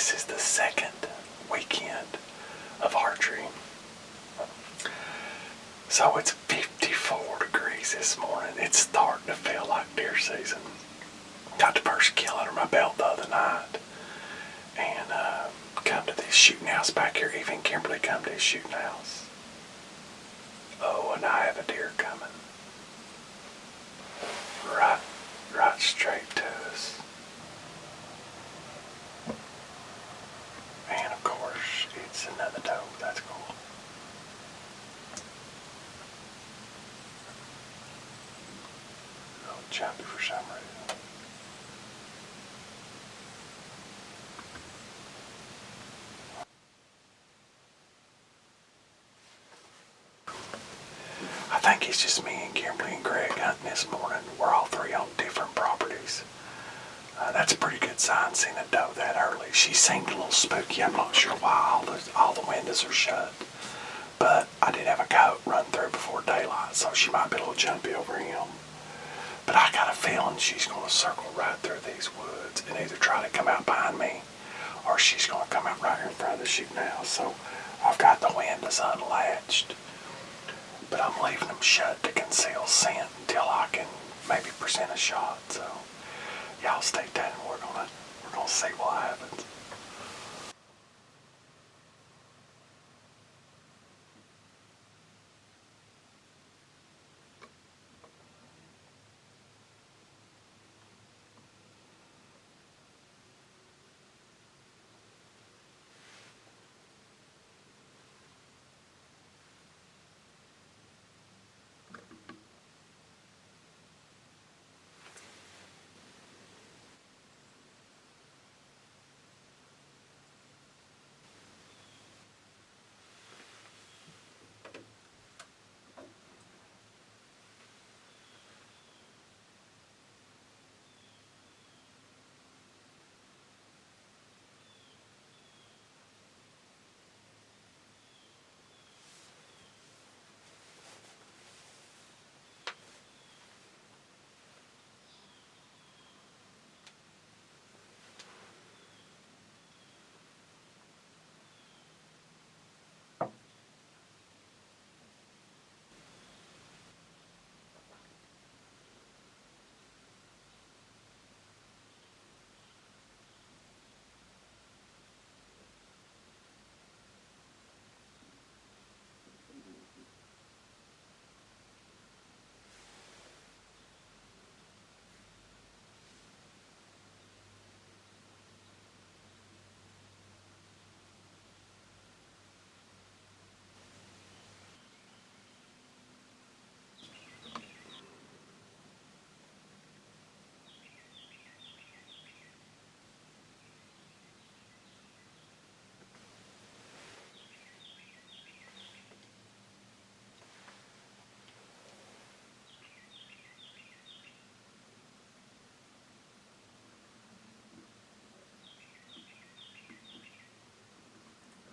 this is the second weekend of archery. So it's 54 degrees this morning. It's starting to feel like deer season. Got the first kill under my belt the other night. And come to this shooting house back here. Even Kimberly come to this shooting house. Oh, and I have a deer coming. Right straight to us. And of course, it's another doe. That's cool. Oh, jumpy for some reason. I think it's just me and Kimberly and Greg hunting this morning. We're all three on different properties. That's a pretty good sign, seeing a doe that early. She seemed a little spooky. I'm not sure why all the windows are shut. But I did have a goat run through before daylight, so she might be a little jumpy over him. But I got a feeling she's going to circle right through these woods and either try to come out behind me or she's going to come out right here in front of the shooting house. So I've got the windows unlatched. But I'm leaving them shut to conceal scent until I can maybe present a shot. So y'all stay tuned. We're gonna see what happens.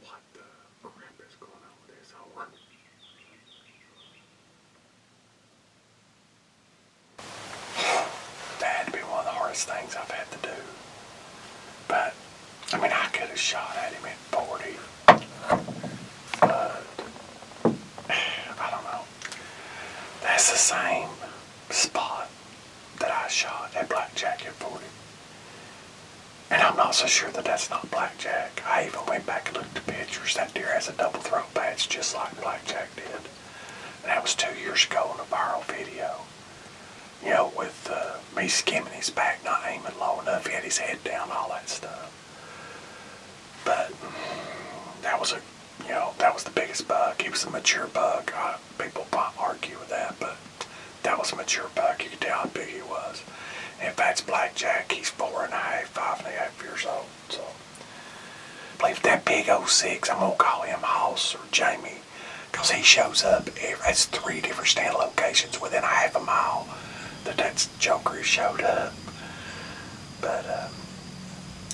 What the crap is going on with this horn? That had to be one of the hardest things I've had to do. But, I mean, I could have shot at him at 40. But, I don't know. That's the same spot that I shot at blackjack at 40. And I'm not so sure that that's not blackjack. I even went back and looked at the pictures. That deer has a double throat patch just like blackjack did. And that was 2 years ago in a viral video. You know, with me skimming his back, not aiming low enough. He had his head down, all that stuff. But that was the biggest buck. He was a mature buck. People might argue with that, but that was a mature buck. You could tell how big he was. And if that's blackjack, he's 4.5, 5.5 years old. So I believe that big 06, I'm gonna call him Hoss or Jamie, because he shows up. That's 3 different stand locations within a half a mile that's Joker showed up. But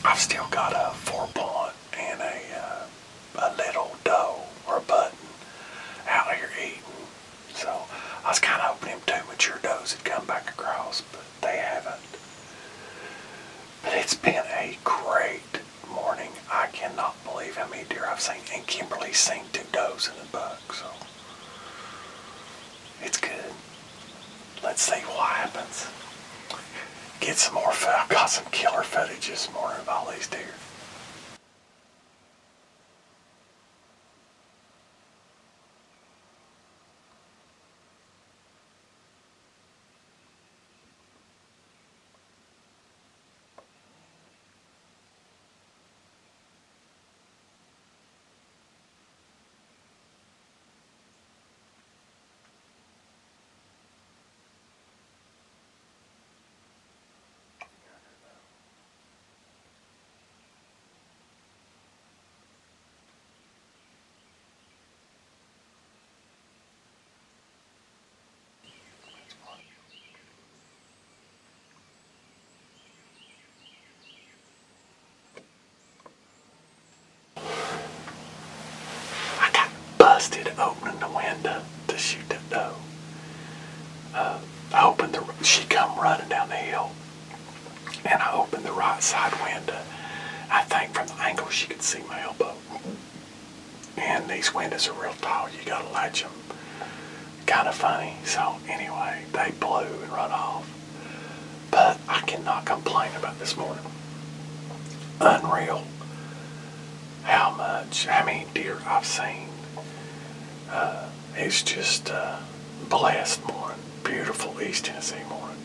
I've still got a 4-point and a little doe or a button out here eating. So I was kind of hoping them 2 mature does had come back across, but they haven't. But it's been a great morning. many deer I've seen, and Kimberly's seen 2 does and a buck, so it's good. Let's see what happens. Get some more footage. I've got some killer footage this morning of all these deer. I got busted opening the window to shoot that doe. I opened she come running down the hill, and I opened the right side window. I think from the angle she could see my elbow. And these windows are real tall. You gotta latch them. Kind of funny. So anyway, they blew and run off. But I cannot complain about this morning. Unreal. How many deer I've seen. It's just blessed morning. Beautiful East Tennessee morning.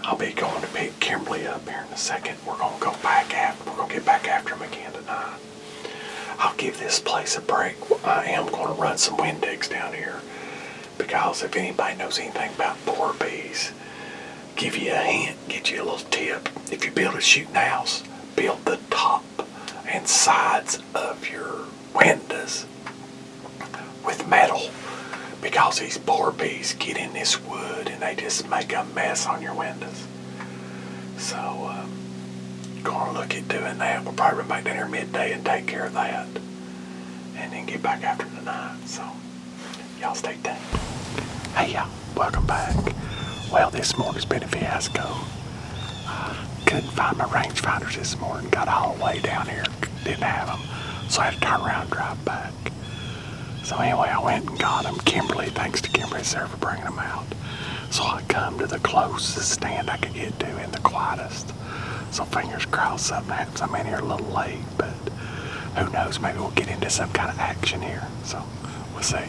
I'll be going to pick Kimberly up here in a second. We're gonna get back after him again tonight. I'll give this place a break. I am going to run some Windex down here, because if anybody knows anything about boar bees, give you a hint, get you a little tip. If you build a shooting house, build the top and sides of your windows with metal, because these boar bees get in this wood and they just make a mess on your windows. So gonna look at doing that. We'll probably run back down here midday and take care of that, and then get back after tonight. So y'all stay tuned. Hey y'all, welcome back. Well, this morning's been a fiasco. Couldn't find my rangefinders this morning. Got all the way down here, didn't have them, so I had to turn around and drive back. So anyway, I went and got them. Kimberly, thanks to Kimberly, Sarah, for bringing them out. So I come to the closest stand I could get to and the quietest. So fingers crossed something happens. I'm in here a little late, but who knows? Maybe we'll get into some kind of action here. So we'll see.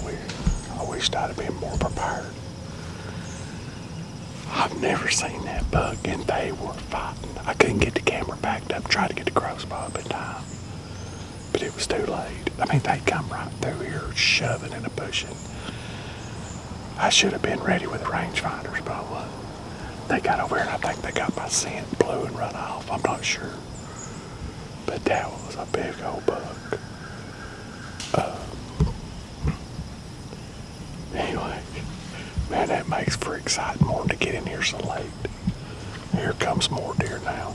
I wished I'd have been more prepared. I've never seen that buck, and they were fighting. I couldn't get the camera backed up, tried to get the crossbow up in time, but it was too late. I mean, they'd come right through here, shoving and pushing. I should have been ready with the rangefinders, but I wasn't. They got over here, and I think they got my scent, blew and run off. I'm not sure, but that was a big old buck. Anyway, man, that makes for exciting morning to get in here so late. Here comes more deer now.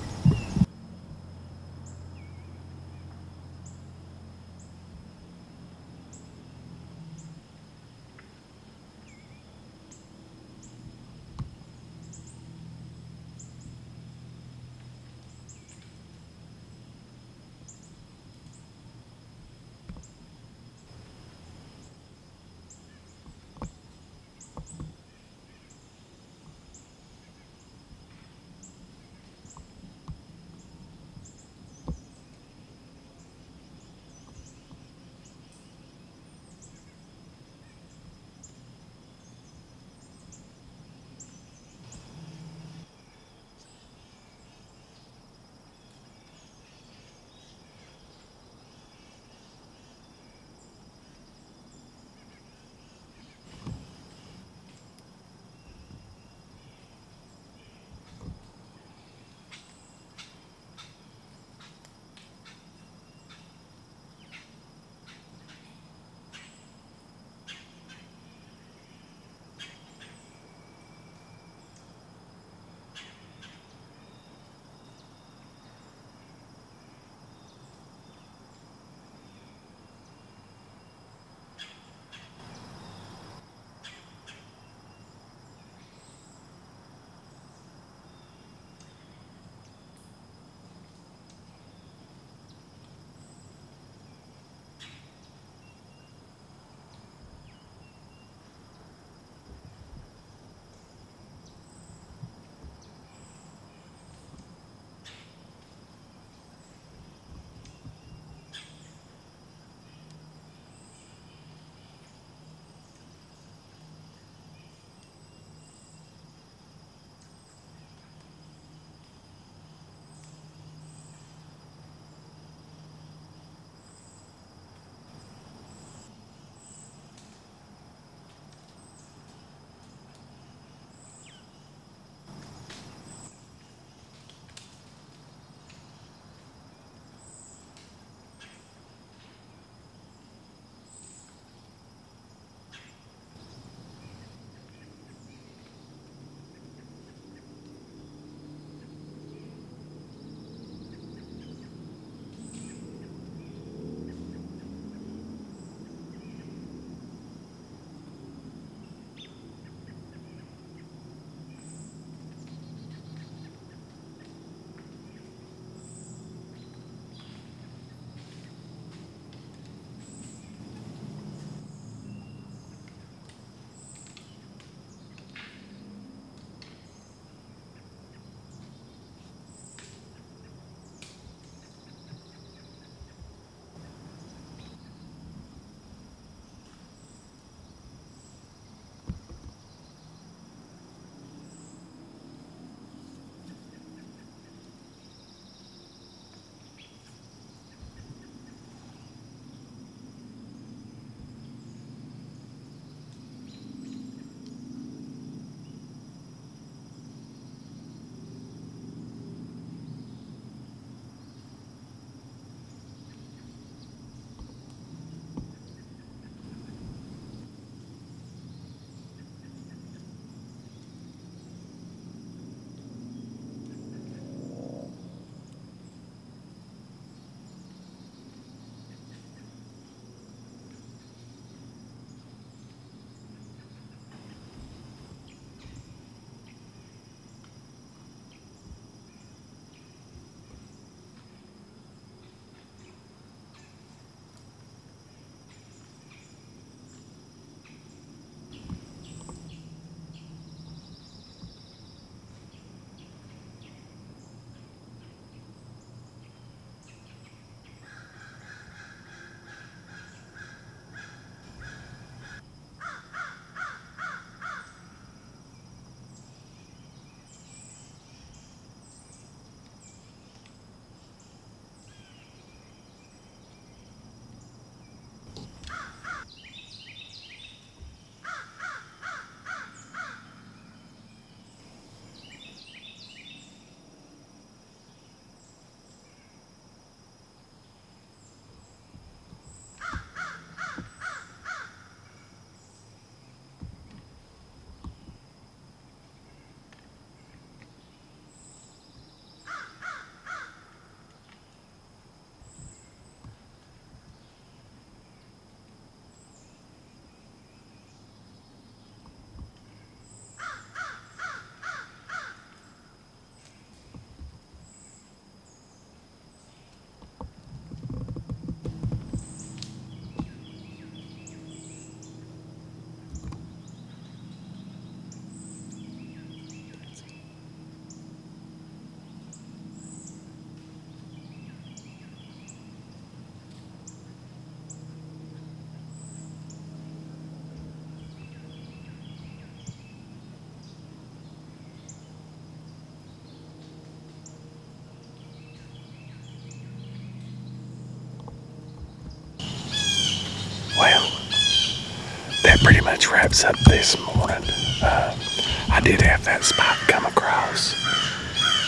pretty much wraps up this morning. I did have that spot come across,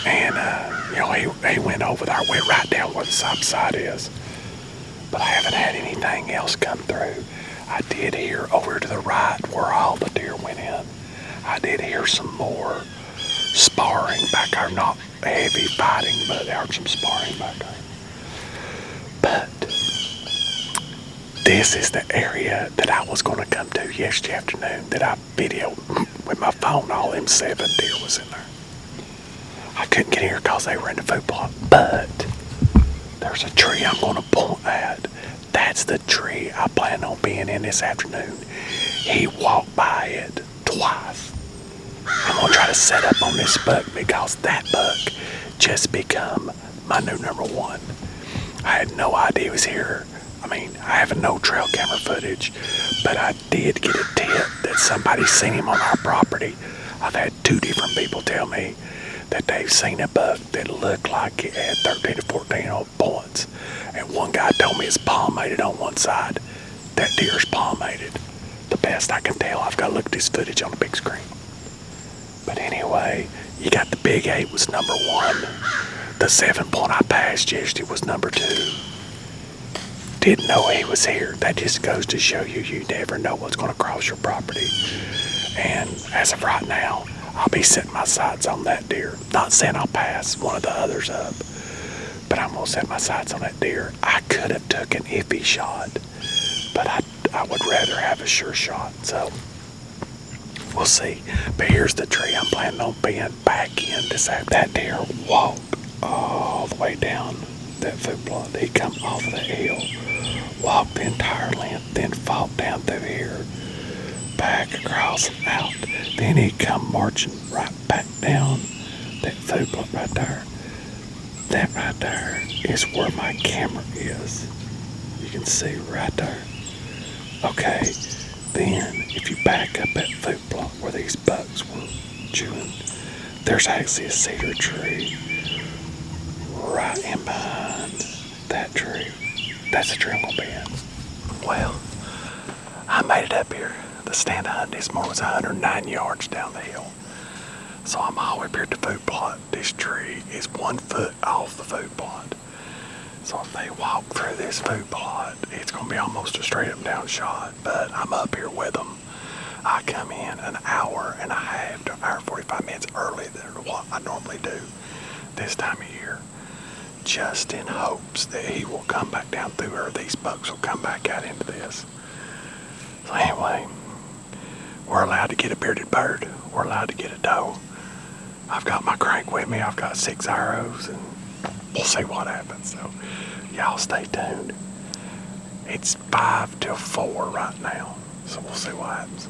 and he went over there, went right down where the side is. But I haven't had anything else come through. I did hear over to the right where all the deer went in. I did hear some more sparring back there, not heavy fighting, but there was some sparring back there. But this is the area that I was going to come to yesterday afternoon that I videoed with my phone. All them 7 deer was in there. I couldn't get here because they were in the food plot, but there's a tree I'm going to point at. That's the tree I plan on being in this afternoon. He walked by it twice. I'm going to try to set up on this buck because that buck just become my new number 1. I had no idea he was here. I mean, I have no trail camera footage, but I did get a tip that somebody seen him on our property. I've had 2 different people tell me that they've seen a buck that looked like it had 13 to 14 points. And one guy told me it's palmated on one side. That deer's palmated. The best I can tell. I've got to look at this footage on the big screen. But anyway, you got the big 8 was number 1. The 7 point I passed yesterday was number 2. Didn't know he was here. That just goes to show you, you never know what's going to cross your property. And as of right now, I'll be setting my sights on that deer. Not saying I'll pass one of the others up, but I'm going to set my sights on that deer. I could have took an iffy shot, but I would rather have a sure shot. So we'll see. But here's the tree I'm planning on being back in this afternoon. That deer walked all the way down that food plot. He come off of the hill, walked the entire length, then fought down through here, back across and out. Then he come marching right back down that food plot right there. That right there is where my camera is. You can see right there. Okay, then if you back up that food plot where these bucks were chewing, there's actually a cedar tree right in behind that tree. That's the tree I'm going to be in. Well, I made it up here. The stand I hunted this morning was 109 yards down the hill. So I'm all the way up here at the food plot. This tree is 1 foot off the food plot. So if they walk through this food plot, it's going to be almost a straight up down shot. But I'm up here with them. I come in an hour and a half to an hour 45 minutes earlier than what I normally do this time of year, just in hopes that he will come back down through, or these bucks will come back out into this. So anyway, we're allowed to get a bearded bird. We're allowed to get a doe. I've got my crank with me. I've got 6 arrows, and we'll see what happens. So y'all stay tuned. It's 5 till 4 right now, so we'll see what happens.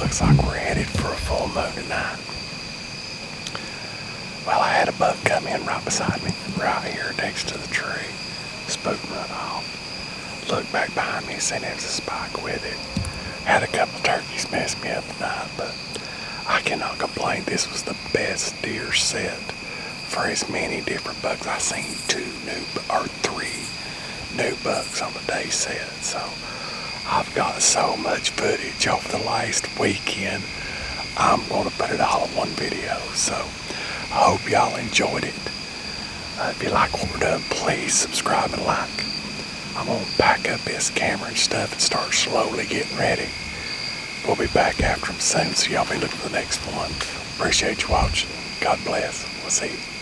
looks like we're headed for a full moon tonight. Well, I had a buck come in right beside me, right here next to the tree. Spooked and run off. Looked back behind me, seen there was a spike with it. Had a couple turkeys mess me up tonight, but I cannot complain. This was the best deer set for as many different bucks. I seen 3 new bucks on the day set. So I've got so much footage over the last weekend. I'm going to put it all in one video. So I hope y'all enjoyed it. If you like what we're doing, please subscribe and like. I'm going to pack up this camera and stuff and start slowly getting ready. We'll be back after them soon, so y'all be looking for the next one. Appreciate you watching. God bless. We'll see you.